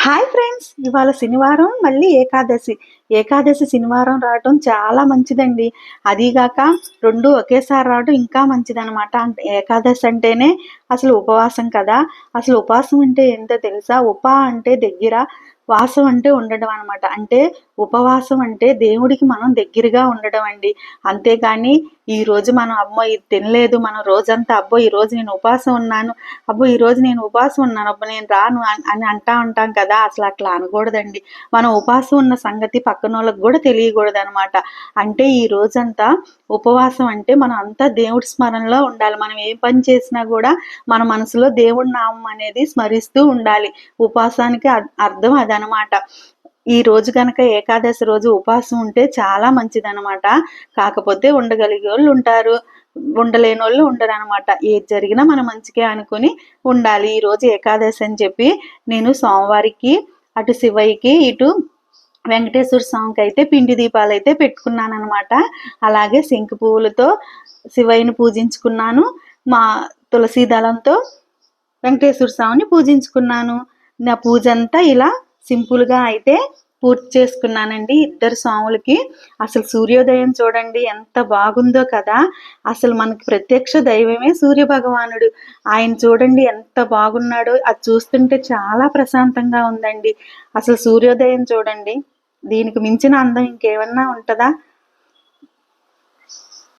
Hi friends, ఇవాళ శనివారం మళ్ళీ ఏకాదశి. ఏకాదశి శనివారం రావటం చాలా మంచిదండి. అదీగాక రెండు ఒకేసారి రావడం ఇంకా మంచిదనమాట. అంటే ఏకాదశి అంటేనే అసలు ఉపవాసం కదా. అసలు ఉపవాసం అంటే ఏంటో తెలుసా? అంటే దగ్గర, వాసం అంటే ఉండడం అనమాట. అంటే ఉపవాసం అంటే దేవుడికి మనం దగ్గరగా ఉండడం అండి. అంతేగాని ఈరోజు మనం అమ్మో ఇది తినలేదు, మనం రోజంతా అబ్బో ఈరోజు నేను ఉపవాసం ఉన్నాను, అబ్బో ఈరోజు నేను ఉపవాసం ఉన్నాను, అబ్బో నేను రాను అని అంటా ఉంటాం కదా. అసలు అట్లా అనకూడదండి. మనం ఉపవాసం ఉన్న సంగతి పక్కన వాళ్ళకి కూడా తెలియకూడదు అనమాట. అంటే ఈ రోజంతా ఉపవాసం అంటే మనం అంతా దేవుడి స్మరణలో ఉండాలి. మనం ఏ పని చేసినా కూడా మన మనసులో దేవుడి నామం అనేది స్మరిస్తూ ఉండాలి. ఉపవాసానికి అర్థం అదనమాట. ఈ రోజు కనుక ఏకాదశి రోజు ఉపవాసం ఉంటే చాలా మంచిదనమాట. కాకపోతే ఉండగలిగే వాళ్ళు ఉంటారు, ఉండలేని వాళ్ళు ఉండరు అనమాట. ఏది జరిగినా మన మంచికే అనుకుని ఉండాలి. ఈ రోజు ఏకాదశి అని చెప్పి నేను సోమవారికి అటు శివయ్యకి ఇటు వెంకటేశ్వర స్వామికి అయితే పిండి దీపాలు అయితే పెట్టుకున్నాను అనమాట. అలాగే శంకు పువ్వులతో శివయ్యని పూజించుకున్నాను. మా తులసి దళంతో వెంకటేశ్వర స్వామిని పూజించుకున్నాను. నా పూజ అంతా ఇలా సింపుల్గా అయితే పూర్తి చేసుకున్నానండి. ఇద్దరు స్వాములకి అసలు సూర్యోదయం చూడండి ఎంత బాగుందో కదా. అసలు మనకి ప్రత్యక్ష దైవమే సూర్య భగవానుడు. ఆయన చూడండి ఎంత బాగున్నాడో. అది చూస్తుంటే చాలా ప్రశాంతంగా ఉందండి. అసలు సూర్యోదయం చూడండి, దీనికి మించిన అందం ఇంకేమన్నా ఉంటుందా?